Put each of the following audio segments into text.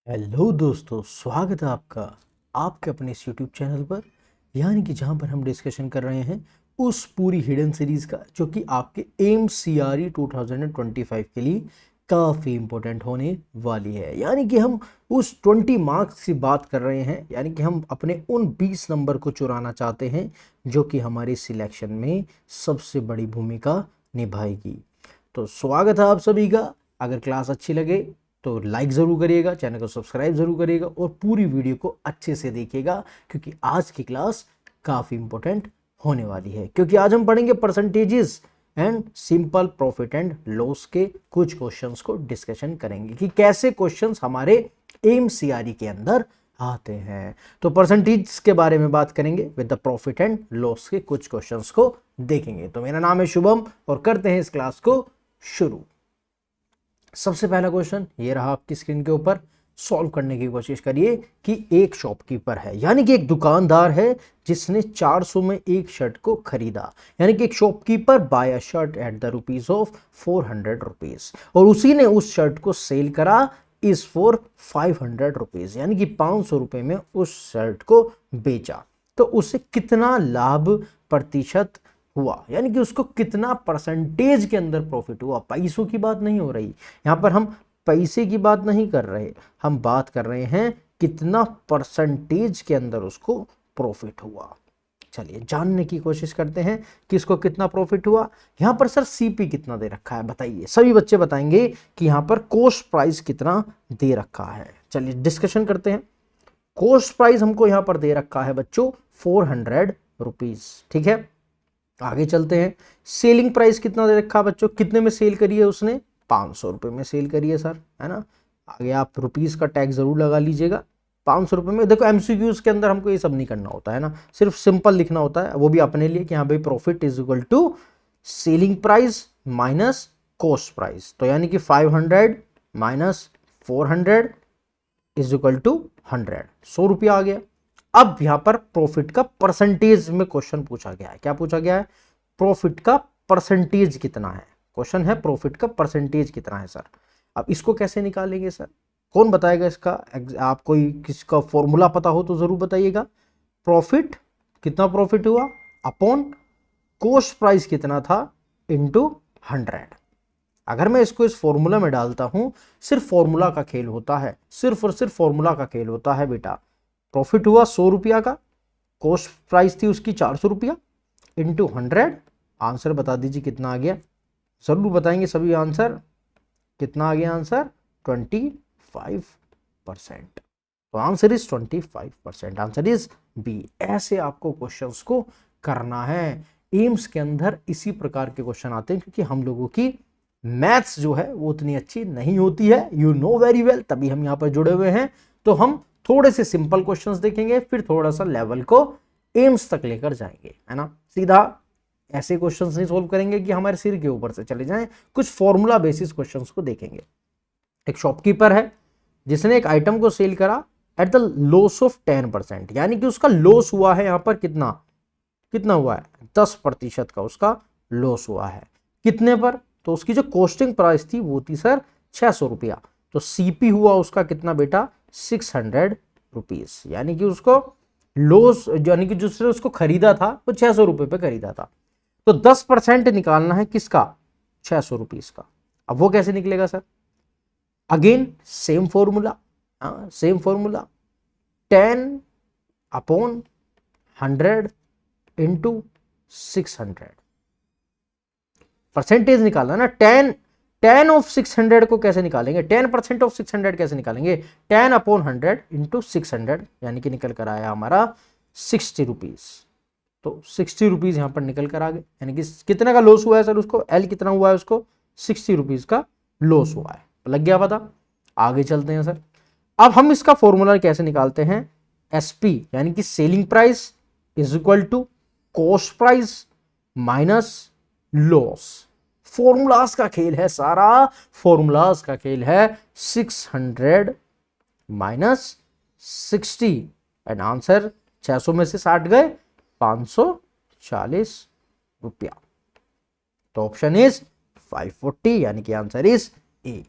Hello दोस्तों, स्वागत है आपका आपके अपने इस यूट्यूब चैनल पर। यानी कि जहां पर हम डिस्कशन कर रहे हैं उस पूरी हिडन सीरीज का जो कि आपके एम सी आर ई 2025 के लिए काफ़ी इम्पोर्टेंट होने वाली है। यानी कि हम उस 20 मार्क्स की बात कर रहे हैं। यानी कि हम अपने उन 20 नंबर को चुराना चाहते हैं जो कि हमारे सिलेक्शन में सबसे बड़ी भूमिका निभाएगी। तो स्वागत है आप सभी का। अगर क्लास अच्छी लगे तो लाइक ज़रूर करिएगा, चैनल को सब्सक्राइब ज़रूर करिएगा और पूरी वीडियो को अच्छे से देखिएगा क्योंकि आज की क्लास काफ़ी इंपॉर्टेंट होने वाली है। क्योंकि आज हम पढ़ेंगे percentages and simple profit and loss के कुछ क्वेश्चंस को डिस्कशन करेंगे कि कैसे क्वेश्चंस हमारे एम सी आर ई के अंदर आते हैं। तो परसेंटेज के बारे में बात करेंगे with the profit and loss के कुछ क्वेश्चंस को देखेंगे। तो मेरा नाम है शुभम और करते हैं इस क्लास को शुरू। सबसे पहला क्वेश्चन ये रहा आपकी स्क्रीन के ऊपर। सॉल्व करने की कोशिश करिए कि एक शॉपकीपर है, यानी कि एक दुकानदार है जिसने 400 में एक शर्ट को खरीदा। यानी कि एक shopkeeper buy a shirt at the rupees of 400 rupees और उसी ने उस शर्ट को सेल करा इज फॉर 500 रुपीज, यानी कि 500 रुपए में उस शर्ट को बेचा। तो उसे कितना लाभ प्रतिशत हुआ, यानी कि उसको कितना परसेंटेज के अंदर प्रॉफिट हुआ। पैसों की बात नहीं हो रही यहां पर, हम पैसे की बात नहीं कर रहे, हम बात कर रहे हैं कितना परसेंटेज के अंदर उसको प्रॉफिट हुआ। चलिए जानने की कोशिश करते हैं कि इसको कितना प्रॉफिट हुआ। यहां पर सर सीपी कितना दे रखा है बताइए। सभी बच्चे बताएंगे कि यहां पर कॉस्ट प्राइस कितना दे रखा है। चलिए डिस्कशन करते हैं। कॉस्ट प्राइस हमको यहां पर दे रखा है बच्चों 400 रुपीज, ठीक है। आगे चलते हैं। सेलिंग प्राइस कितना दे रखा है बच्चों, कितने में सेल करी है उसने, 500 रुपए में सेल करी है सर, है ना। आगे आप रुपीस का टैग जरूर लगा लीजिएगा। 500 रुपए में देखो एमसीक्यूज के अंदर हमको ये सब नहीं करना होता है ना, सिर्फ सिंपल लिखना होता है, वो भी अपने लिए कि हाँ भाई profit is equal to selling price minus cost price. तो यानी कि 500 माइनस 400 इज इक्वल टू 100, 100 रुपया आ गया। अब यहां पर प्रॉफिट का परसेंटेज में क्वेश्चन पूछा गया है। क्या पूछा गया है, प्रॉफिट का परसेंटेज कितना है। क्वेश्चन है प्रॉफिट का परसेंटेज कितना है सर। अब इसको कैसे निकालेंगे सर, कौन बताएगा इसका। आप कोई किसी का फॉर्मूला पता हो तो जरूर बताइएगा। प्रॉफिट कितना प्रॉफिट हुआ अपॉन कॉस्ट प्राइस कितना था इनटू 100। अगर मैं इसको इस फॉर्मूला में डालता हूं, सिर्फ फॉर्मूला का खेल होता है, सिर्फ और सिर्फ फॉर्मूला का खेल होता है बेटा। प्रॉफिट हुआ 100 रुपया का, कॉस्ट प्राइस थी उसकी 400 रुपया, इंटू 100। आंसर बता दीजिए कितना आ गया, जरूर बताएंगे सभी आंसर। कितना आ गया आंसर, 25%। तो answer is 25%, answer is B. ऐसे आपको क्वेश्चंस को करना है। एम्स के अंदर इसी प्रकार के क्वेश्चन आते हैं क्योंकि हम लोगों की मैथ्स जो है वो उतनी अच्छी नहीं होती है, यू नो वेरी वेल, तभी हम यहाँ पर जुड़े हुए हैं। तो हम थोड़े से सिंपल क्वेश्चंस देखेंगे, फिर थोड़ा सा लेवल को एम्स तक लेकर जाएंगे, है ना। सीधा ऐसे क्वेश्चंस नहीं सोल्व करेंगे कि हमारे सिर के ऊपर से चले जाएं, कुछ फॉर्मूला बेसिस क्वेश्चंस को देखेंगे। एक शॉपकीपर है जिसने एक आइटम को सेल करा एट द लॉस ऑफ 10%, यानी कि उसका लॉस हुआ है यहां पर कितना, कितना हुआ है 10% का उसका लॉस हुआ है। कितने पर, तो उसकी जो कॉस्टिंग प्राइस थी वो थी सर 600 रुपया। तो सीपी हुआ उसका कितना बेटा 600 रुपीज, यानी कि उसको लॉस, यानी कि जिसने उसको खरीदा था वो 600 रुपए पे खरीदा था। तो 10% निकालना है किसका, 600 रुपीज का। अब वो कैसे निकलेगा sir, again same formula, same formula 10 upon 100 into 600। Percentage निकालना ना, 10 ऑफ 600 को कैसे निकालेंगे, 10% ऑफ 600 कैसे निकालेंगे, 10 अपॉन 100 इंटू 600, यानी कि निकल कर आया हमारा 60 रुपीज। तो 60 रुपीज यहां पर निकल कर आ गए, यानी कि कितने का लॉस हुआ है सर उसको, एल कितना हुआ है उसको, 60 रुपीज का लॉस हुआ है। लग गया पता। आगे चलते हैं सर। अब हम इसका फॉर्मूला कैसे निकालते हैं, एसपी यानी कि selling price is equal to cost price minus loss. Formulas का खेल है सारा, फॉर्मूलाज का खेल है। 600 माइनस 60 एंड आंसर 600 में से 60 गए 540 रुपया। तो ऑप्शन इज 540, यानी कि आंसर इज ए।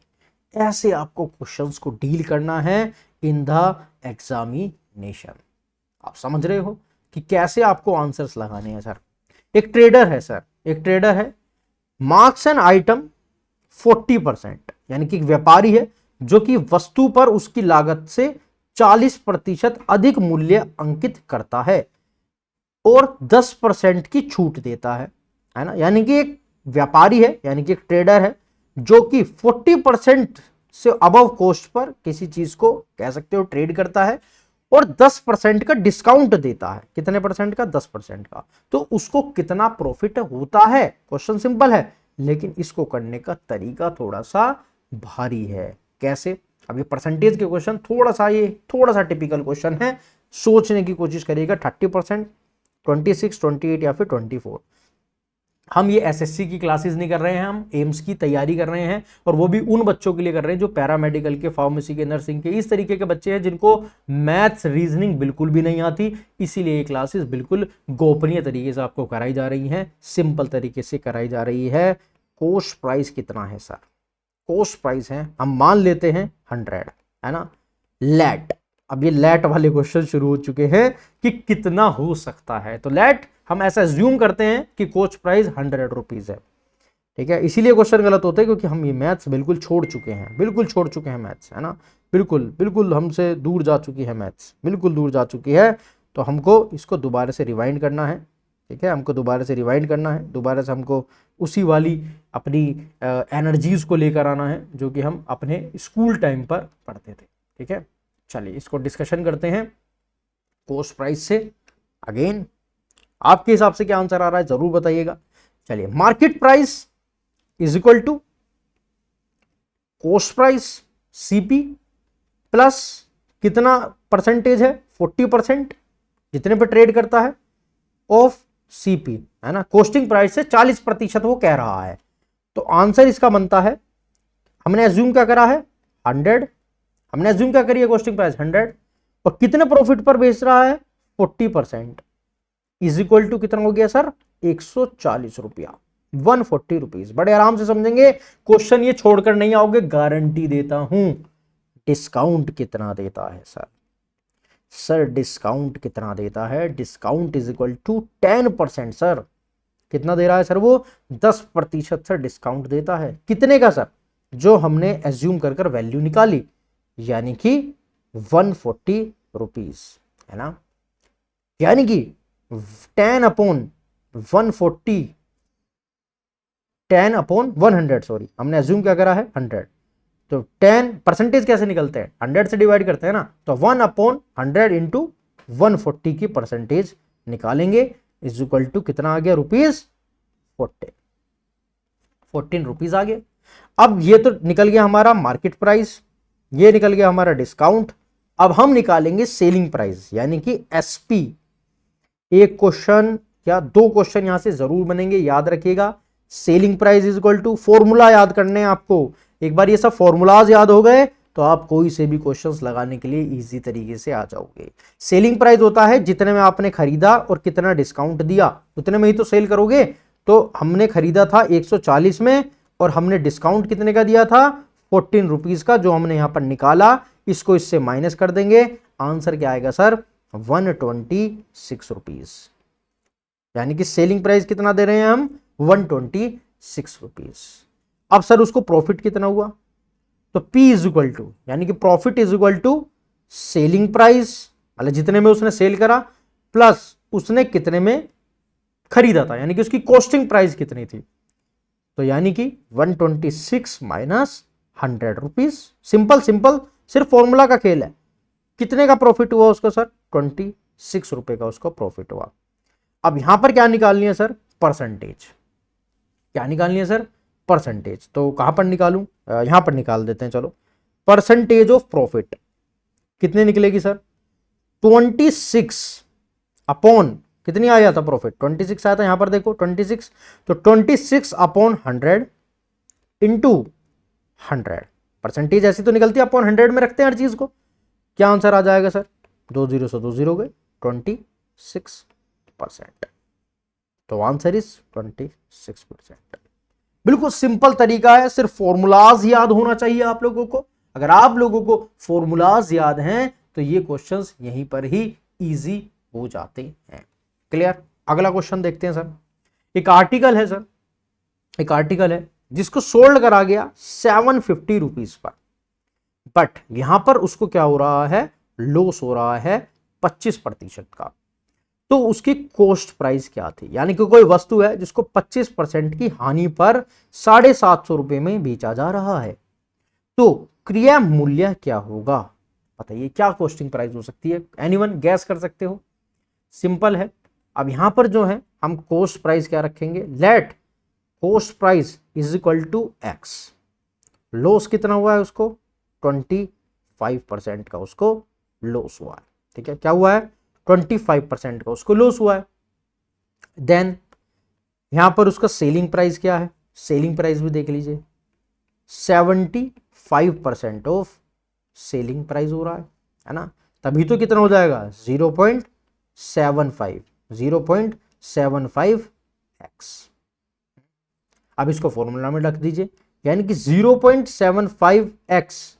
ऐसे आपको क्वेश्चंस को डील करना है इन द एग्जामिनेशन। आप समझ रहे हो कि कैसे आपको आंसर्स लगाने हैं सर। एक ट्रेडर है सर, एक ट्रेडर है, मार्क्स एन आइटम 40%, यानी कि एक व्यापारी है जो कि वस्तु पर उसकी लागत से 40% अधिक मूल्य अंकित करता है और 10% की छूट देता है ना। यानी कि एक व्यापारी है, यानी कि एक ट्रेडर है जो कि 40% से अबव कॉस्ट पर किसी चीज को कह सकते हो ट्रेड करता है और 10% का डिस्काउंट देता है। कितने परसेंट का? 10% का। तो उसको कितना प्रॉफिट होता है? क्वेश्चन सिंपल है, लेकिन इसको करने का तरीका थोड़ा सा भारी है। कैसे? अब ये परसेंटेज के क्वेश्चन थोड़ा सा टिपिकल क्वेश्चन है, सोचने की कोशिश करिएगा। 30%, 26, 28 या फिर 24। हम ये एसएससी की क्लासेस नहीं कर रहे हैं, हम एम्स की तैयारी कर रहे हैं, और वो भी उन बच्चों के लिए कर रहे हैं जो पैरामेडिकल के, फार्मेसी के, नर्सिंग के, इस तरीके के बच्चे हैं जिनको मैथ्स रीजनिंग बिल्कुल भी नहीं आती। इसीलिए ये क्लासेस बिल्कुल गोपनीय तरीके से आपको कराई जा रही हैं, सिंपल तरीके से कराई जा रही है। कोस्ट प्राइस कितना है सर? कोस्ट प्राइस है, हम मान लेते हैं 100, है ना। लेट, अब ये लेट वाले क्वेश्चन शुरू हो चुके हैं कि कितना हो सकता है। तो लेट हम ऐसा ज्यूम करते हैं कि कोस्ट प्राइस 100 रुपीज है, ठीक है। इसीलिए क्वेश्चन गलत होते हैं क्योंकि हम ये मैथ्स बिल्कुल छोड़ चुके हैं, बिल्कुल छोड़ चुके हैं मैथ्स, है ना। बिल्कुल बिल्कुल हमसे दूर जा चुकी है मैथ्स, बिल्कुल दूर जा चुकी है। तो हमको इसको दोबारा से रिवाइंड करना है, ठीक है। हमको दोबारा से रिवाइंड करना है, दोबारा से हमको उसी वाली अपनी एनर्जीज को लेकर आना है जो कि हम अपने स्कूल टाइम पर पढ़ते थे, ठीक है। चलिए इसको डिस्कशन करते हैं कोस्ट प्राइस से। अगेन आपके हिसाब से क्या आंसर आ रहा है जरूर बताइएगा। चलिए, market price is equal to cost price CP plus कितना परसेंटेज है? 40%, जितने पे ट्रेड करता है, ऑफ सीपी, है ना। कोस्टिंग प्राइस से 40% वो कह रहा है। तो आंसर इसका बनता है, हमने एज्यूम क्या करा है? 100। हमने एज्यूम क्या करी है? कोस्टिंग प्राइस 100, और कितने प्रॉफिट पर बेच रहा है? 40%, इज इक्वल टू कितना हो गया सर? 140 रुपया, 140 रुपीज। बड़े आराम से समझेंगे, क्वेश्चन ये छोड़कर नहीं आओगे, गारंटी देता हूं। डिस्काउंट कितना देता है सर? सर डिस्काउंट कितना देता है? Discount is equal to 10% sir. कितना दे रहा है सर? वो 10% सर डिस्काउंट देता है। कितने का सर? जो हमने एज्यूम कर कर वैल्यू निकाली, यानी कि 140 रुपीज, है ना। यानी कि 10 अपॉन 140, 10 अपॉन 100, सॉरी, हमने एज्यूम क्या करा है? 100। तो 10 परसेंटेज कैसे निकलते हैं? 100 से डिवाइड करते हैं ना, तो 1 अपॉन 100 इंटू 140 की परसेंटेज निकालेंगे, इज इक्वल टू कितना आ गया? रुपीज 14 रुपीज आ गया। अब ये तो निकल गया हमारा मार्केट प्राइस, ये निकल गया हमारा डिस्काउंट। अब हम निकालेंगे सेलिंग प्राइस, यानी कि एसपी। एक क्वेश्चन या दो क्वेश्चन यहां से जरूर बनेंगे, याद रखिएगा। Selling price is equal to, formula याद करने हैं आपको। एक बार ये सब फॉर्मूलाज याद हो गए तो आप कोई से भी क्वेश्चंस लगाने के लिए इजी तरीके से आ जाओगे। सेलिंग प्राइस होता है जितने में आपने खरीदा और कितना डिस्काउंट दिया, उतने में ही तो सेल करोगे। तो हमने खरीदा था 140 में और हमने डिस्काउंट कितने का दिया था? 14 रुपीज का, जो हमने यहां पर निकाला। इसको इससे माइनस कर देंगे, आंसर क्या आएगा सर? 126 रुपीज। यानी कि सेलिंग प्राइस कितना दे रहे हैं हम? 126 रुपीज। अब सर उसको प्रॉफिट कितना हुआ? तो P इज इक्वल टू, यानी कि profit is equal to selling price, मतलब जितने में उसने सेल करा, प्लस उसने कितने में खरीदा था, यानी कि उसकी कॉस्टिंग प्राइस कितनी थी। तो यानी कि 126 माइनस 100 रुपीज। सिंपल सिंपल, सिर्फ फॉर्मूला का खेल है। कितने का प्रॉफिट हुआ उसको सर? 26 रुपए का उसको प्रॉफिट हुआ। अब यहां पर क्या निकालनी है सर? परसेंटेज। क्या निकालनी है सर? परसेंटेज। तो कहां पर निकालूं? यहां पर निकाल देते हैं, चलो। परसेंटेज ऑफ प्रॉफिट कितने निकलेगी सर? 26 अपॉन कितनी आया था प्रॉफिट? 26 आया था, यहां पर देखो 26। तो 26 अपॉन 100 इंटू 100। परसेंटेज ऐसी तो निकलती है, अपॉन 100 में रखते हैं हर चीज को। क्या आंसर आ जाएगा सर? 2 0 से 2 0 गए, 26%। तो आंसर इज 26%। बिल्कुल सिंपल तरीका है, सिर्फ फॉर्मूलाज याद होना चाहिए आप लोगों को। अगर आप लोगों को फॉर्मूलाज याद हैं तो ये क्वेश्चंस यहीं पर ही इजी हो जाते हैं। क्लियर? अगला क्वेश्चन देखते हैं सर। एक आर्टिकल है सर, एक आर्टिकल है जिसको सोल्ड करा गया 750 रुपीज पर, बट यहां पर उसको क्या हो रहा है, लॉस हो रहा है 25% का। तो उसकी कॉस्ट प्राइस क्या थी? यानी कि कोई वस्तु है जिसको 25% की हानि पर 750 रुपए में बेचा जा रहा है, तो क्रिया मूल्य क्या होगा? बताइए क्या कॉस्टिंग प्राइस हो सकती है? एनीवन गैस कर सकते हो? सिंपल है। अब यहां पर जो है हम कॉस्ट प्राइस क्या रखेंगे, let cost price is equal to X. Loss कितना हुआ है उसको? 25% का उसको लॉस हुआ है। ठीक है, क्या हुआ है? 25% का उसको लॉस हुआ है। देन यहां पर उसका सेलिंग प्राइस क्या है? सेलिंग प्राइस भी देख लीजिए, 75% ऑफ सेलिंग प्राइस हो रहा है ना, तभी तो कितना हो जाएगा? 0.75, 0.75x। अब इसको फॉर्मूला में रख दीजिए, यानी कि 0.75x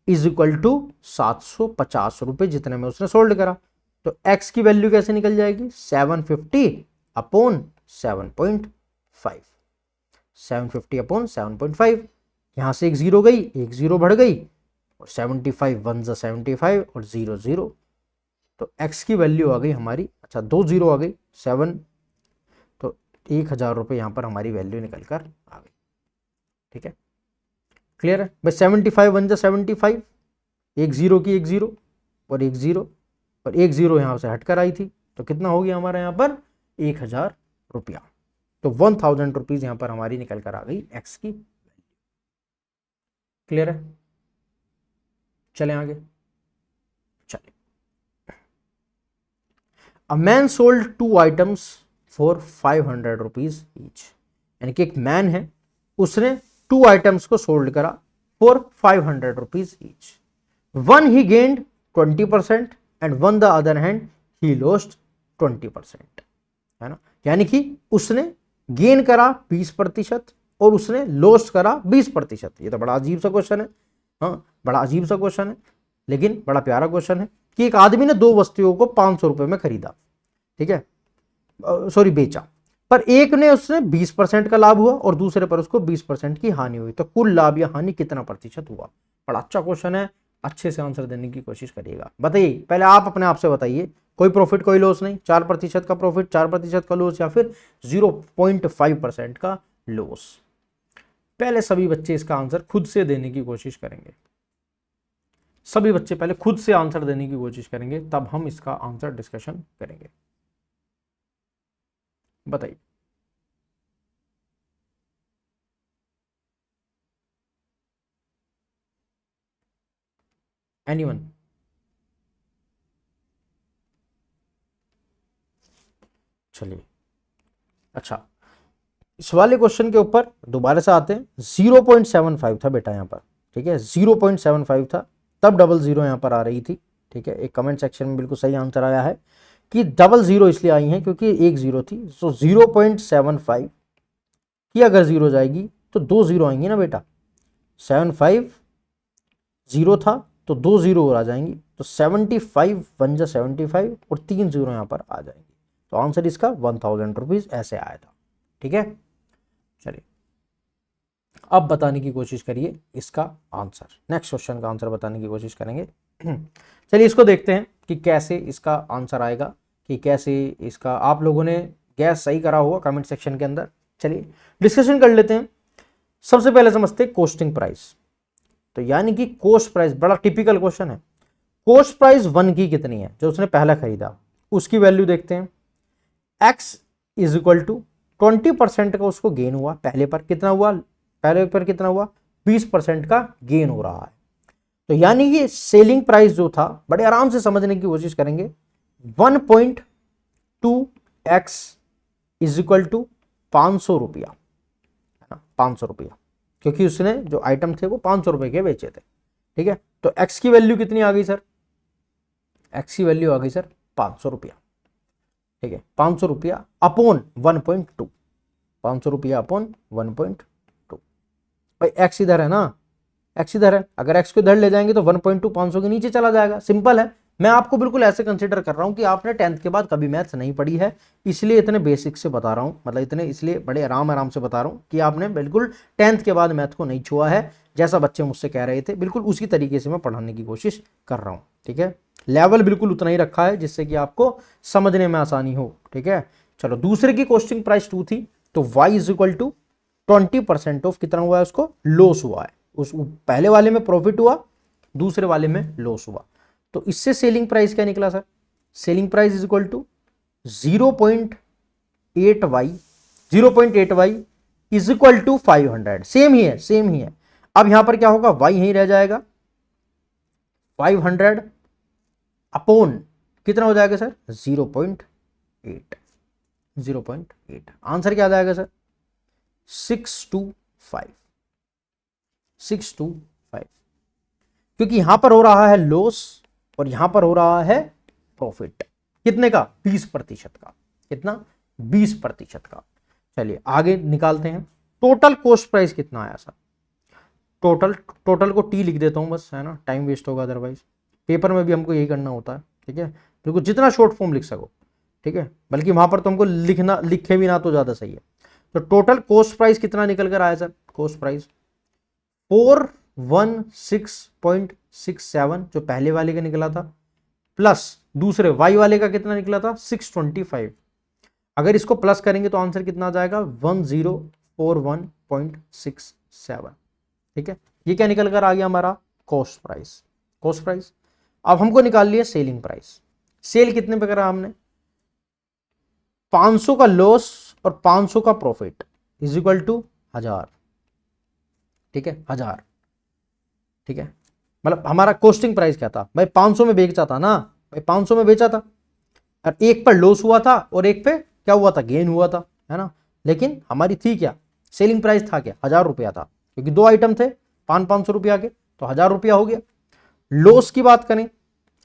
इज इक्वल टू 750 रुपए जितने में उसने सोल्ड करा। तो x की वैल्यू कैसे निकल जाएगी? 750 अपॉन 7.5, 750 अपॉन 7.5। यहां से एक जीरो गई, एक जीरो बढ़ गई, और 75 वन जा 75 और 0 0, तो x की वैल्यू आ गई हमारी, अच्छा 2 जीरो आ गई, 7, तो 1000 रुपये यहां पर हमारी वैल्यू निकल कर आ गई। ठीक है, क्लियर है भाई? 75 वन जा 75, एक जीरो की एक जीरो और एक जीरो, और एक जीरो यहां से हटकर आई थी, तो कितना हो गया हमारा यहां पर? 1000 रुपया। तो 1000 रुपीज यहां पर हमारी निकल कर आ गई एक्स की। क्लियर है? चलें आगे। चले, a man sold 2 items for 500 rupees each. यानी कि एक मैन है, उसने 2 आइटम्स को सोल्ड करा for 500 rupees each. One he gained 20% and one the other hand he lost 20%, है ना। यानी कि उसने गेन करा 20% और उसने लॉस्ट करा 20%। ये तो बड़ा अजीब सा क्वेश्चन है, हाँ बड़ा अजीब सा क्वेश्चन है, लेकिन बड़ा प्यारा क्वेश्चन है कि एक आदमी ने 2 वस्तुओं को 500 रुपए में खरीदा, ठीक है, सॉरी बेचा, पर एक ने उसने 20% का लाभ हुआ और दूसरे पर उसको 20% की हानि हुई, तो कुल लाभ या हानि कितना प्रतिशत हुआ? बड़ा अच्छा क्वेश्चन है, अच्छे से आंसर देने की कोशिश करिएगा। बताइए पहले आप अपने आप से बताइए, कोई प्रॉफिट कोई लॉस नहीं, 4% का प्रॉफिट 4% का लॉस, या फिर 0.5% का लॉस? पहले सभी बच्चे इसका आंसर खुद से देने की कोशिश करेंगे, सभी बच्चे पहले खुद से आंसर देने की कोशिश करेंगे, तब हम इसका आंसर डिस्कशन करेंगे। बताइए। एनीवन? चलिए, अच्छा इस वाले क्वेश्चन के ऊपर दोबारा से आते हैं। 0.75 था बेटा यहाँ पर, ठीक है, 0.75 था, तब डबल जीरो यहाँ पर आ रही थी। ठीक है, एक कमेंट सेक्शन में बिल्कुल सही आंसर आया है कि डबल जीरो इसलिए आई है क्योंकि एक जीरो थी। सो 0.75 की अगर जीरो जाएगी तो 2 जीरो आएंगी ना बेटा, 75 जीरो था तो 2 जीरो और आ जाएंगी, तो 75 वन जा 75 और 3 जीरो यहाँ पर आ जाएंगी। तो आंसर इसका 1000 रुपीज ऐसे आया था। ठीक है, चलिए अब बताने की कोशिश करिए इसका आंसर, नेक्स्ट क्वेश्चन का आंसर बताने की कोशिश करेंगे। चलिए इसको देखते हैं कि कैसे इसका आंसर आएगा, कि कैसे इसका आप लोगों ने गैस सही करा होगा कमेंट सेक्शन के अंदर। चलिए डिस्कशन कर लेते हैं। सबसे पहले समझते हैं कॉस्टिंग प्राइस। तो यानी कि कॉस्ट प्राइस बड़ा टिपिकल क्वेश्चन है। कॉस्ट प्राइस 1 की कितनी है, जो उसने पहला खरीदा, उसकी वैल्यू देखते हैं। x इज इक्वल टू 20% का उसको गेन हुआ, पहले पर कितना हुआ, पहले पर कितना हुआ, 20% का गेन हो रहा है। तो यानी कि सेलिंग प्राइस जो था, बड़े आराम से समझने की कोशिश करेंगे, 1.2x इज इक्वल टू 500 रुपया, 500 रुपया, क्योंकि उसने जो आइटम थे वो 500 रुपए के बेचे थे। ठीक है, तो x की वैल्यू कितनी आ गई सर, x की वैल्यू आ गई सर 500 रुपया। ठीक है, 500 रुपया अपॉन 1.2, 500 रुपया अपॉन 1.2। भाई एक्स इधर है ना, एक्स इधर है, अगर एक्स को इधर ले जाएंगे तो 1.2 500 के नीचे चला जाएगा, सिंपल है। मैं आपको बिल्कुल ऐसे कंसीडर कर रहा हूं कि आपने 10th के बाद कभी मैथ्स नहीं पढ़ी है, इसलिए इतने बेसिक से बता रहा हूं, मतलब इतने इसलिए बड़े आराम से बता रहा हूं कि आपने बिल्कुल 10th के बाद मैथ को नहीं छुआ है। जैसा बच्चे मुझसे कह रहे थे बिल्कुल उसी तरीके से मैं पढ़ाने की कोशिश कर रहा हूं, ठीक है। लेवल बिल्कुल उतना ही रखा है जिससे कि आपको समझने में आसानी हो, ठीक है। चलो दूसरे की कॉस्टिंग प्राइस 2 थी, तो y is equal to 20% of कितना हुआ है, उसको लॉस हुआ है। उस पहले वाले में प्रॉफिट हुआ, दूसरे वाले में लॉस हुआ। तो इससे सेलिंग प्राइस क्या निकला sir, selling price is equal to 0.8y is equal to 500। Same ही है, सेम ही है। अब यहां पर क्या होगा, y यहीं रह जाएगा, 500 अपॉन कितना हो जाएगा सर, 0.8। आंसर क्या आ जाएगा सर, 625। क्योंकि यहां पर हो रहा है लॉस और यहां पर हो रहा है प्रॉफिट, कितने का, 20% का। कितना, 20% का। चलिए आगे निकालते हैं। टोटल कॉस्ट प्राइस कितना आया सर, टोटल को टी लिख देता हूं बस, है ना, टाइम वेस्ट होगा अदरवाइज। पेपर में भी हमको यही करना होता है, ठीक है। बिल्कुल जितना शॉर्ट फॉर्म लिख सको, ठीक है, बल्कि वहां पर तो हमको लिखे भी ना तो ज्यादा सही है। तो टोटल कॉस्ट प्राइस कितना निकल कर आया सर, कॉस्ट प्राइस 416.67 जो पहले वाले का निकला था, प्लस दूसरे वाई वाले का कितना निकला था, 625। अगर इसको प्लस करेंगे तो आंसर कितना आ जाएगा, 1041.67, ठीक है। ये क्या निकल कर आ गया हमारा, कॉस्ट प्राइस। अब हमको निकाल लिया सेलिंग प्राइस। सेल कितने पे करा हमने, 500 का लॉस और 500 का प्रॉफिट इज इक्वल टू 1000, ठीक है, 1000, ठीक है। मतलब हमारा कॉस्टिंग प्राइस क्या था भाई, 500 में बेचा था ना भाई, 500 में बेचा था, और एक पर लॉस हुआ था और एक पे क्या हुआ था, गेन हुआ था, है ना। लेकिन हमारी थी क्या, सेलिंग प्राइस था क्या, 1000 रुपया था, क्योंकि दो आइटम थे 500 रुपया के, तो 1000 रुपया हो गया। लॉस की बात करें,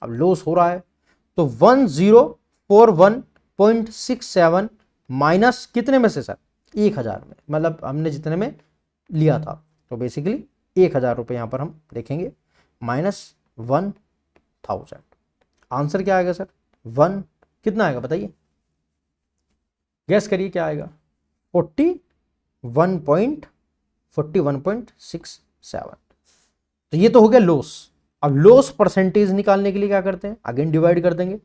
अब लॉस हो रहा है तो 1041.67 माइनस कितने में से सर, 1000 में, मतलब हमने जितने में लिया था, तो बेसिकली 1000 रुपये यहां पर हम देखेंगे, माइनस 1000। आंसर क्या आएगा सर, 1 कितना आएगा बताइए, गैस करिए क्या आएगा, 41.67। तो ये तो हो गया लॉस। अब लॉस परसेंटेज निकालने के लिए क्या करते हैं, अगेन डिवाइड कर देंगे,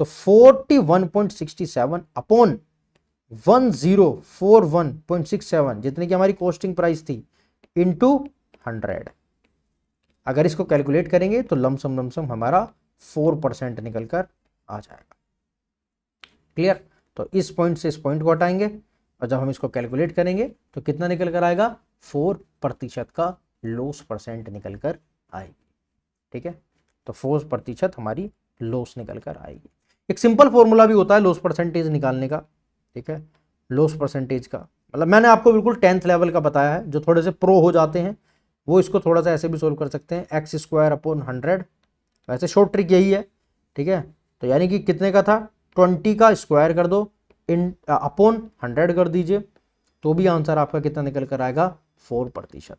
तो 41.67 अपॉन 1041.67 जितने की हमारी कॉस्टिंग प्राइस थी, इंटू 100। अगर इसको कैलकुलेट करेंगे तो लमसम हमारा 4% निकलकर आ जाएगा। क्लियर, तो इस पॉइंट से इस पॉइंट को हटाएंगे और जब हम इसको कैलकुलेट करेंगे तो कितना निकल कर आएगा, 4% का लॉस परसेंट निकल कर आएगी, ठीक है। तो 4% हमारी लॉस निकल कर आएगी। एक सिंपल फॉर्मूला भी होता है लॉस परसेंटेज निकालने का, ठीक है। लॉस परसेंटेज का मतलब मैंने आपको बिल्कुल 10th लेवल का बताया है, जो थोड़े से प्रो हो जाते हैं वो इसको थोड़ा सा ऐसे भी सोल्व कर सकते हैं, एक्स स्क्वायर अपॉन 100। वैसे शॉर्ट ट्रिक यही है, ठीक है। तो यानी कि कितने का था, 20 का स्क्वायर कर दो, इन अपॉन 100 कर दीजिए, तो भी आंसर आपका कितना निकल कर आएगा, 4%,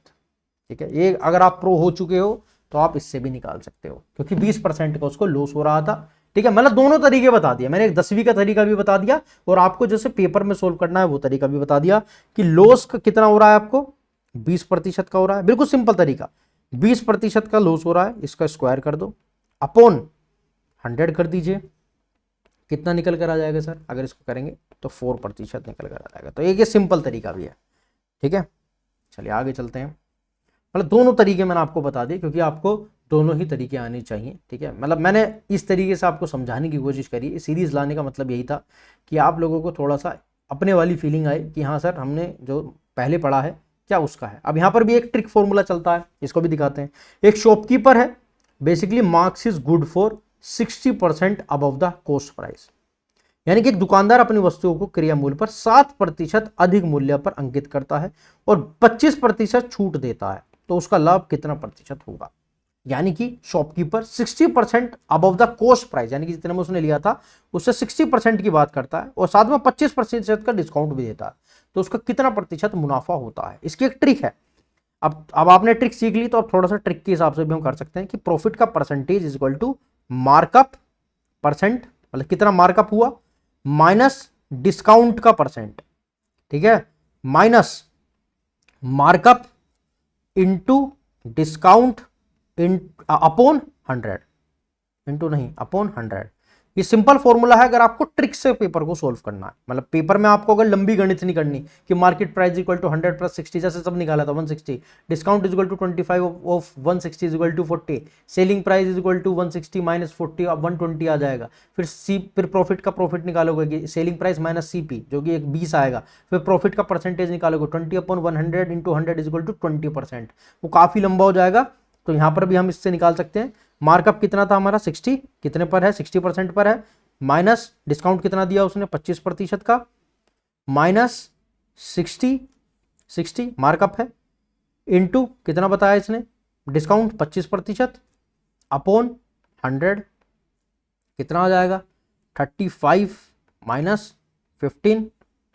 ठीक है। ये अगर आप प्रो हो चुके हो तो आप इससे भी निकाल सकते हो, क्योंकि 20% का उसको लॉस हो रहा था, ठीक है। मतलब दोनों तरीके बता दिया मैंने, एक 10वीं का तरीका भी बता दिया और आपको जैसे पेपर में सोल्व करना है वो तरीका भी बता दिया कि लॉस का कितना हो रहा है, आपको 20% का हो रहा है। बिल्कुल सिंपल तरीका, 20% का लॉस हो रहा है, इसका स्क्वायर कर दो, अपॉन 100 कर दीजिए, कितना निकल कर आ जाएगा सर, अगर इसको करेंगे तो 4% निकल कर आ जाएगा। तो एक ये सिंपल तरीका भी है, ठीक है। चलिए आगे चलते हैं। मतलब दोनों तरीके मैंने आपको बता दिए, क्योंकि आपको दोनों ही तरीके आने चाहिए, ठीक है। मतलब मैंने इस तरीके से आपको समझाने की कोशिश करी, सीरीज लाने का मतलब यही था कि आप लोगों को थोड़ा सा अपने वाली फीलिंग आए कि हाँ सर हमने जो पहले पढ़ा है क्या उसका है। अब यहाँ पर भी एक ट्रिक फॉर्मूला चलता है, इसको भी दिखाते हैं। एक शॉपकीपर है, basically marks is good for 60% above the cost price, यानी कि एक दुकानदार अपनी वस्तुओं को क्रिया मूल्य पर 7% अधिक मूल्य पर अंकित करता है और 25% छूट देता है, तो उसका लाभ कितना प्रतिशत होगा। यानी कि shopkeeper 60% above the cost price, यानी कि जितने में उसने लिया था उससे 60% की बात करता है और साथ में 25% का डिस्काउंट भी देता है, तो उसका कितना प्रतिशत मुनाफा होता है। इसकी एक ट्रिक है। अब आपने ट्रिक सीख ली तो अब थोड़ा सा ट्रिक के हिसाब से भी हम कर सकते हैं कि प्रॉफिट का percentage is equal to markup percent, मतलब कितना मार्कअप हुआ, माइनस डिस्काउंट का परसेंट, ठीक है, minus markup into discount in upon 100, into नहीं अपॉन 100। ये सिंपल फॉर्मूला है अगर आपको ट्रिक से पेपर को सोल्व करना है, मतलब पेपर में आपको अगर लंबी गणित नहीं करनी कि market price equal to 100 plus 60, जैसे सब निकाला था 160, discount is equal to 25 of 160 is equal to 40, selling price is equal to 160 minus 40, अब 120 आ जाएगा। फिर प्रॉफिट का प्रॉफिट निकालोगे, सेलिंग प्राइस माइनस सीपी जो कि एक 20 आएगा, फिर प्रॉफिट का परसेंटेज निकालोगे 20/100 इंटू 100 इज इक्वल टू 20%। वो काफी लंबा हो जाएगा, तो यहां पर भी हम इससे निकाल सकते हैं। मार्कअप कितना था हमारा 60, कितने पर है 60% पर है, माइनस डिस्काउंट कितना दिया उसने 25% का, माइनस 60 मार्कअप है, इनटू कितना बताया इसने डिस्काउंट 25% अपॉन 100 कितना आ जाएगा 35 माइनस 15,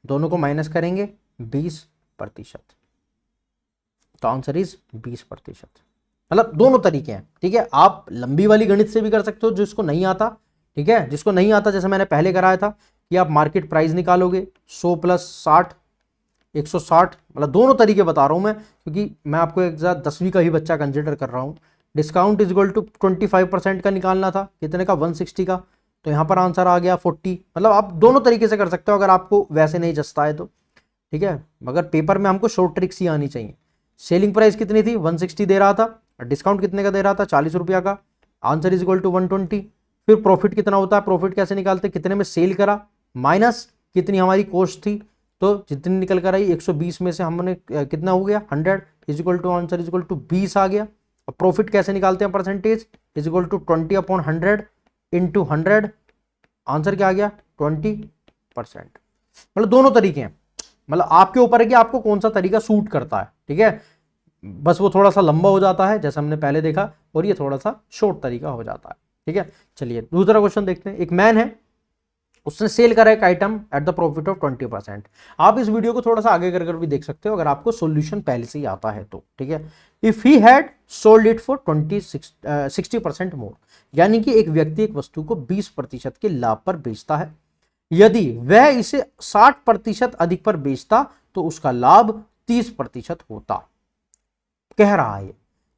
दोनों को माइनस करेंगे 20%, तो आंसर इज 20%। मतलब दोनों तरीके हैं, ठीक है। आप लंबी वाली गणित से भी कर सकते हो जिसको नहीं आता, ठीक है, जिसको नहीं आता जैसे मैंने पहले कराया था कि आप मार्केट प्राइस निकालोगे 100 प्लस 60 160, मतलब दोनों तरीके बता रहा हूं मैं क्योंकि मैं आपको एक 10वीं का ही बच्चा कंसिडर कर रहा हूं। डिस्काउंट इज इक्वल टू 25% का निकालना था, कितने का 160 का, तो यहां पर आंसर आ गया 40। मतलब आप दोनों तरीके से कर सकते हो अगर आपको वैसे नहीं जचता है तो, ठीक है, मगर पेपर में हमको शॉर्ट ट्रिक्स ही आनी चाहिए। सेलिंग प्राइस कितनी थी 160 दे रहा था, डिस्काउंट कितने का दे रहा था 40 रुपया का, आंसर इज इक्वल टू 120। फिर प्रॉफिट कितना होता है, प्रॉफिट कैसे निकालते, कितने में सेल करा माइनस कितनी हमारी कॉस्ट थी, तो जितनी निकल कर आई 120 में से हमने कितना हो गया 100 is equal to answer is equal to 20 आ गया। और प्रॉफिट कैसे निकालते हैं percentage is equal to 20/100 into 100, answer क्या आ गया 20%। मतलब दोनों तरीके हैं, मतलब आपके ऊपर है कि आपको कौन सा तरीका सूट करता है, ठीक है। बस वो थोड़ा सा लंबा हो जाता है जैसा हमने पहले देखा, और ये थोड़ा सा शॉर्ट तरीका हो जाता है, ठीक है। चलिए दूसरा क्वेश्चन देखते हैं। एक मैन है, उसने सेल करा एक item eight the profit of 20%। आप इस वीडियो को थोड़ा सा आगे कर भी देख सकते हो अगर आपको सॉल्यूशन पहले से ही आता है तो, ठीक है। If he had sold it for 60% मोर, यानी कि एक व्यक्ति एक वस्तु को 20% के लाभ पर बेचता है, यदि वह इसे 60% अधिक पर बेचता तो उसका लाभ 30% होता, कह रहा है।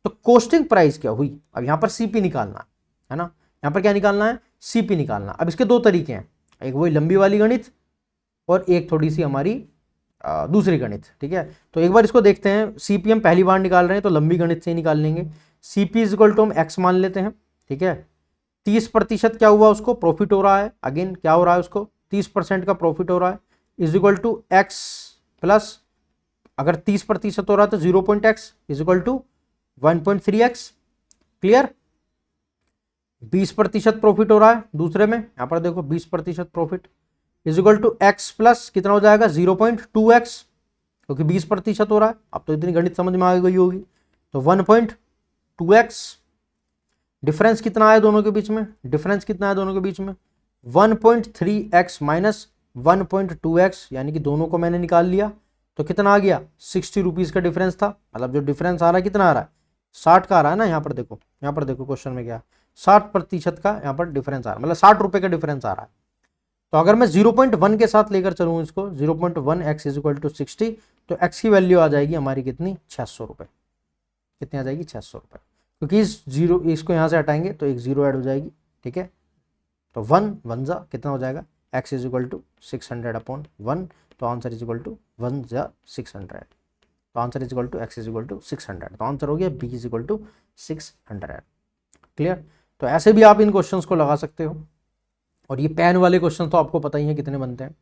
तो कॉस्टिंग प्राइस क्या हुई, अब यहां पर सीपी निकालना है ना, यहां पर क्या निकालना है सीपी निकालना। अब इसके दो तरीके हैं, एक वही लंबी वाली गणित और एक थोड़ी सी हमारी दूसरी गणित, ठीक है। तो एक बार इसको देखते हैं। सीपी हम पहली बार निकाल रहे हैं तो लंबी गणित से ही निकाल लेंगे। सीपी इज इक्वल टू हम एक्स मान लेते हैं, ठीक है। 30% क्या हुआ उसको प्रॉफिट हो रहा है, अगेन क्या हो रहा है उसको 30% का प्रॉफिट हो रहा है, is equal to X plus, अगर 30% हो रहा है तो 0.x is equal to 1.3x, clear. 20% profit हो रहा है दूसरे में, यहां पर देखो 20% profit is equal to X plus कितना हो जाएगा 0.2x, क्योंकि 20% हो रहा है। अब तो इतनी गणित समझ में आ गई होगी, तो 1.2x। डिफरेंस कितना है दोनों के बीच में, डिफरेंस कितना है दोनों के बीच में 1.3x माइनस 1.2x, यानी कि दोनों को मैंने निकाल लिया, तो कितना आ गया 60 रुपीज का डिफरेंस था। मतलब जो डिफरेंस आ रहा है कितना आ रहा है 60 का आ रहा है ना, यहाँ पर देखो क्वेश्चन में क्या 60% का यहाँ पर डिफरेंस आ रहा है, मतलब 60 रुपए का डिफरेंस आ रहा है। तो अगर मैं 0.1 के साथ लेकर चलूँ इसको 0.1 x इज इक्वल टू 60, तो x की वैल्यू आ जाएगी हमारी कितनी 600 रुपये, कितनी आ जाएगी 600 रुपये, क्योंकि इसको यहाँ से हटाएंगे तो एक जीरो ऐड हो जाएगी, ठीक है। तो 1 जा कितना हो जाएगा x इज इक्वल टू 600/1, तो आंसर इज इक्वल टू 1 जा 600, तो answer is equal to x is equal to 600, तो आंसर हो गया b is equal to 600, clear. तो ऐसे भी आप इन क्वेश्चंस को लगा सकते हो। और ये पेन वाले क्वेश्चन तो आपको पता ही है कितने बनते हैं,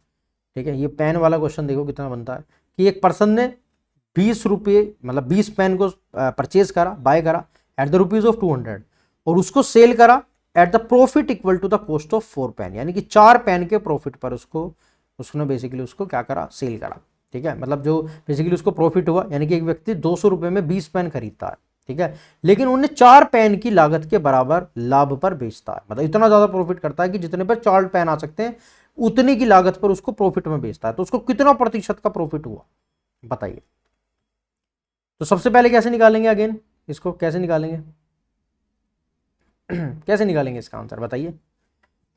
ठीक है। ये पेन वाला क्वेश्चन देखो कितना बनता है कि एक पर्सन ने 20 रुपये मतलब 20 पेन को परचेज करा, बाय करा एट द रुपीज ऑफ 200, और उसको सेल करा at the profit equal to the cost of 4 pen, यानी कि 4 पेन के प्रॉफिट पर उसने बेसिकली उसको क्या करा सेल करा, ठीक है। मतलब जो बेसिकली उसको प्रॉफिट हुआ, यानी कि एक व्यक्ति 200 रुपये में 20 पेन खरीदता है, ठीक है, लेकिन उन्हें 4 पेन की लागत के बराबर लाभ पर बेचता है, मतलब इतना ज्यादा प्रॉफिट करता है कि जितने पर 4 पेन आ सकते हैं उतनी की लागत पर उसको प्रॉफिट में बेचता है। तो उसको कितना प्रतिशत का प्रॉफिट हुआ बताइए। तो सबसे पहले कैसे निकालेंगे, अगेन इसको कैसे निकालेंगे कैसे निकालेंगे इसका आंसर बताइए।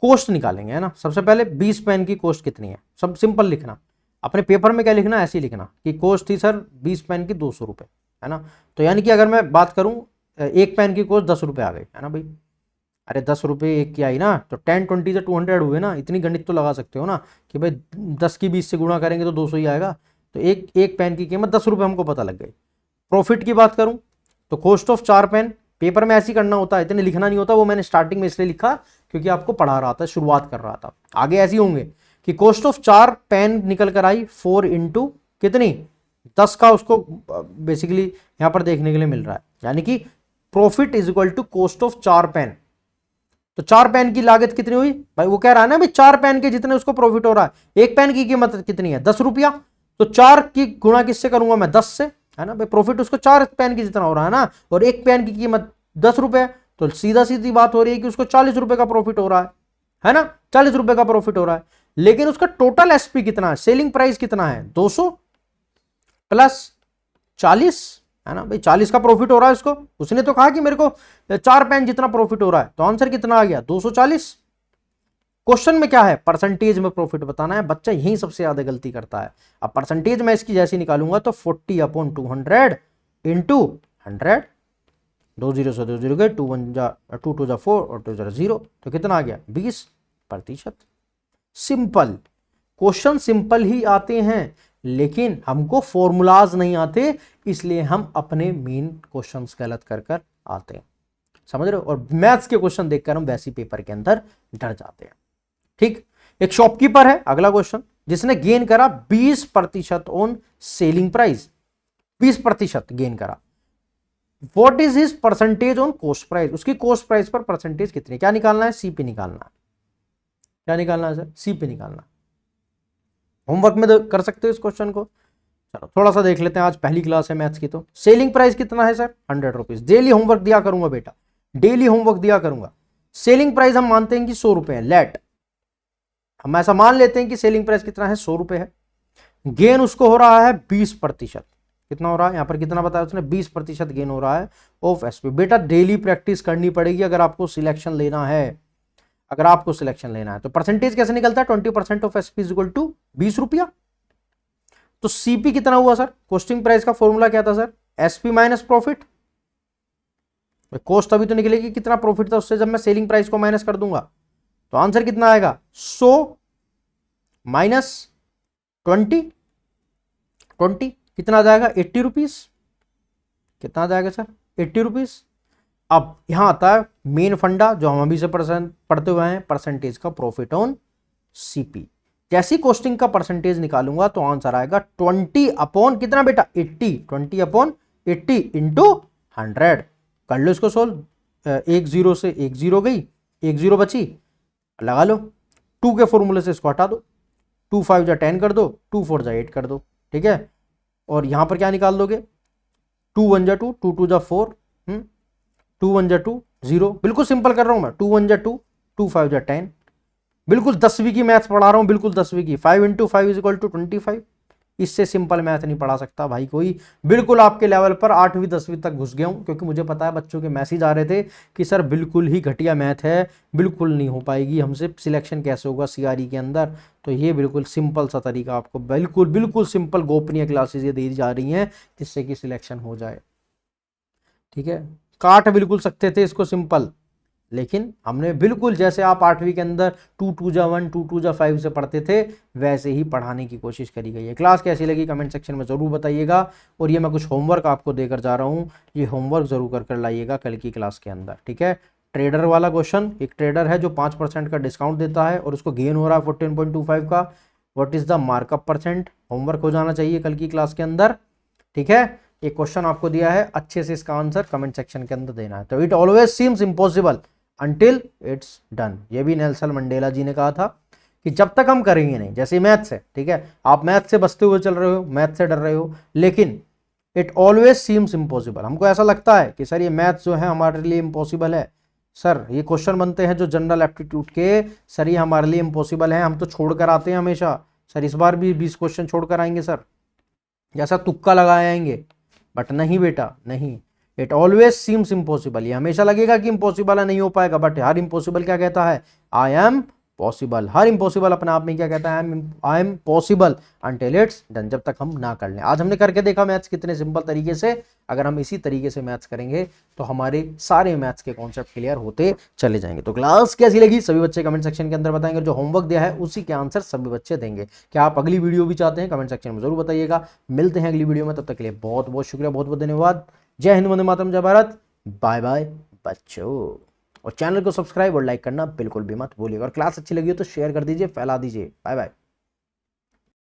कॉस्ट निकालेंगे, है ना। सबसे पहले 20 पेन की कॉस्ट कितनी है, सब सिंपल लिखना, अपने पेपर में क्या लिखना, ऐसे ही लिखना कि कॉस्ट थी सर 20 पेन की 200 रुपये, है ना। तो यानी कि अगर मैं बात करूं एक पेन की कॉस्ट 10 रुपये आ गई, है ना भाई। अरे 10 रुपये एक की आई ना, तो 10 20 से 200 हुए ना, इतनी गणित तो लगा सकते हो ना कि भाई 10 की 20 से गुणा करेंगे तो 200 ही आएगा। तो एक पेन की कीमत 10 रुपये हमको पता लग गई। प्रॉफिट की बात करूं तो कॉस्ट ऑफ 4 पेन, पेपर में ऐसे ही करना होता है, इतने लिखना नहीं होता, वो मैंने स्टार्टिंग में इसलिए लिखा क्योंकि आपको पढ़ा रहा था, शुरुआत कर रहा था। आगे ऐसे ही होंगे कि कॉस्ट ऑफ 4 पेन निकल कर आई 4 इंटू कितनी 10 का, उसको बेसिकली यहां पर देखने के लिए मिल रहा है, यानी कि profit is equal to cost of 4 pen. तो 4 पेन की लागत कितनी हुई भाई, वो कह रहा है ना भाई 4 पेन के जितने उसको प्रॉफिट हो रहा है। एक पेन की कीमत कितनी है 10 रुपया, तो 4 की गुणा किससे करूंगा मैं 10 से, है ना भाई। प्रॉफिट उसको 4 पेन की जितना हो रहा है ना, और एक पेन की कीमत 10 रुपए, तो सीधा सीधी बात हो रही है कि उसको 40 रुपए का प्रॉफिट हो रहा है ना, 40 रुपए का प्रॉफिट हो रहा है। लेकिन उसका टोटल एसपी कितना है, सेलिंग प्राइस कितना है 200 प्लस 40, है ना भाई। 40 का प्रॉफिट हो रहा है उसको, उसने तो कहा कि मेरे को 4 पेन जितना प्रॉफिट हो रहा है, तो आंसर कितना आ गया 240। क्वेश्चन में क्या है, परसेंटेज में प्रॉफिट बताना है, बच्चा यही सबसे ज्यादा गलती करता है। अब परसेंटेज में इसकी जैसी निकालूंगा तो 40/200 इंटू 100, 2 0 से 2 0 गए, 2 1 जा 2 2 जा 4 और 2 0 0, तो कितना आ गया 20%। सिंपल क्वेश्चन, सिंपल ही आते हैं, लेकिन हमको फॉर्मूलाज नहीं आते, इसलिए हम अपने मेन क्वेश्चंस गलत कर कर आते हैं, समझ रहे हो। और मैथ्स के क्वेश्चन देखकर हम वैसी पेपर के अंदर डर जाते हैं। ठीक, एक शॉपकीपर है, अगला क्वेश्चन, जिसने गेन करा 20% ऑन सेलिंग प्राइस, 20% गेन करा। What is his percentage on cost price, उसकी कॉस्ट प्राइस पर परसेंटेज कितनी, क्या निकालना है, सीपी निकालना है। क्या निकालना है सर, सीपी निकालना। होमवर्क में कर सकते हो इस क्वेश्चन को। चलो थोड़ा सा देख लेते हैं, आज पहली क्लास है मैथ्स की। तो सेलिंग प्राइस कितना है सर 100 रुपीज। डेली होमवर्क दिया करूंगा बेटा, डेली होमवर्क दिया करूंगा। सेलिंग प्राइस हम मानते हैं कि 100 रुपए है, लेट हम ऐसा मान लेते हैं कि सेलिंग प्राइस कितना है 100 रुपए है। गेन उसको हो रहा है 20%, कितना हो रहा है यहां पर, कितना बताया उसने 20% गेन हो रहा है ऑफ एसपी। बेटा डेली प्रैक्टिस करनी पड़ेगी अगर आपको सिलेक्शन लेना है, अगर आपको सिलेक्शन लेना है। तो परसेंटेज कैसे निकलता है, 20% of SP is equal to 20 रुपया। तो सीपी कितना हुआ सर, कॉस्टिंग प्राइस का फॉर्मूला क्या था sir, SP minus profit. Cost अभी तो निकलेगी कितना प्रॉफिट था उससे, जब मैं सेलिंग प्राइस को माइनस कर दूंगा तो आंसर कितना आएगा 100 माइनस 20 कितना आ जाएगा 80 रुपीज, कितना आ जाएगा सर 80 रुपीज। अब यहां आता है मेन फंडा जो हम अभी से पढ़ते हुए हैं, परसेंटेज का प्रॉफिट ऑन सीपी। जैसी कॉस्टिंग का परसेंटेज निकालूंगा तो आंसर आएगा 20 अपॉन कितना बेटा 80, 20 अपॉन 80 इंटू 100। कर लो इसको सोल्व, 1 0 से 1 0 गई, 1 0 बची, लगा लो 2 के फॉर्मूले से इसको हटा दो, 2 5 जा 10 कर दो, 2 4 जा 8 कर दो, ठीक है। और यहां पर क्या निकाल दोगे 2 1 जा 2, 2 2 जा 4, 2 1 जा 2 0, बिल्कुल सिंपल कर रहा हूं मैं, 2 1 जा 2, 2 5 जा 10, बिल्कुल 10वीं की मैथ्स पढ़ा रहा हूं, बिल्कुल 10वीं की। 5 इंटू 5 इज इक्वल टू 25, इससे सिंपल मैथ नहीं पढ़ा सकता भाई कोई। बिल्कुल आपके लेवल पर 8वीं 10वीं तक घुस गया हूं, क्योंकि मुझे पता है बच्चों के मैसेज आ रहे थे कि सर बिल्कुल ही घटिया मैथ है, बिल्कुल नहीं हो पाएगी हमसे, सिलेक्शन कैसे होगा सीआरई के अंदर। तो ये बिल्कुल सिंपल सा तरीका आपको, बिल्कुल बिल्कुल सिंपल गोपनीय क्लासेस ये दी जा रही हैं जिससे कि सिलेक्शन हो जाए, ठीक है। काट बिल्कुल सकते थे इसको सिंपल, लेकिन हमने बिल्कुल जैसे आप 8वीं के अंदर 2 2 जा 1 2 2 जा 5 से पढ़ते थे वैसे ही पढ़ाने की कोशिश करी गई है। क्लास कैसी लगी कमेंट सेक्शन में ज़रूर बताइएगा। और ये मैं कुछ होमवर्क आपको देकर जा रहा हूँ, ये होमवर्क ज़रूर कर लाइएगा कल की क्लास के अंदर, ठीक है। ट्रेडर वाला क्वेश्चन, एक ट्रेडर है जो 5% का डिस्काउंट देता है और उसको गेन हो रहा है 14.25 का, what is the markup percent, homework हो जाना चाहिए कल की क्लास के अंदर, ठीक है। एक क्वेश्चन आपको दिया है, अच्छे से इसका आंसर कमेंट सेक्शन के अंदर देना है। तो it always seems impossible until it's done, ये भी नेल्सन मंडेला जी ने कहा था कि जब तक हम करेंगे नहीं, जैसे मैथ्स है, ठीक है, आप मैथ से बचते हुए चल रहे हो, मैथ से डर रहे हो, लेकिन इट ऑलवेज सीम्स इम्पॉसिबल। हमको ऐसा लगता है कि सर ये मैथ्स जो है हमारे लिए इम्पॉसिबल है, सर ये क्वेश्चन बनते हैं जो जनरल एप्टीट्यूड के, सर ये हमारे लिए इम्पॉसिबल है, हम तो छोड़ कर आते हैं हमेशा, सर इस बार भी 20 क्वेश्चन छोड़ कर आएंगे सर, जैसा तुक्का लगाए आएंगे। बट नहीं बेटा, नहीं, इट ऑलवेज सीम्स इम्पॉसिबल। ये हमेशा लगेगा कि इम्पॉसिबल है, नहीं हो पाएगा, बट हर इम्पॉसिबल क्या कहता है, I am possible. Her impossible अपने आप में क्या कहता है, I am possible until it's done, जब तक हम ना कर लें। आज हमने करके देखा मैथ्स कितने सिंपल तरीके से। अगर हम इसी तरीके से मैथ्स करेंगे तो हमारे सारे मैथ्स के कॉन्सेप्ट क्लियर होते चले जाएंगे। तो क्लास कैसी लगी सभी बच्चे कमेंट सेक्शन के अंदर बताएंगे, जो होमवर्क दिया है उसी के आंसर सभी बच्चे देंगे। क्या आप अगली वीडियो भी चाहते हैं, कमेंट सेक्शन में जरूर बताइएगा। मिलते हैं अगली वीडियो में, तब तक के लिए बहुत बहुत शुक्रिया, बहुत बहुत धन्यवाद। जय हिंद, वंदे मातरम, जय भारत, बाय बाय बच्चों। और चैनल को सब्सक्राइब और लाइक करना बिल्कुल भी मत भूलिएगा। और क्लास अच्छी लगी हो तो शेयर कर दीजिए, फैला दीजिए। Bye bye.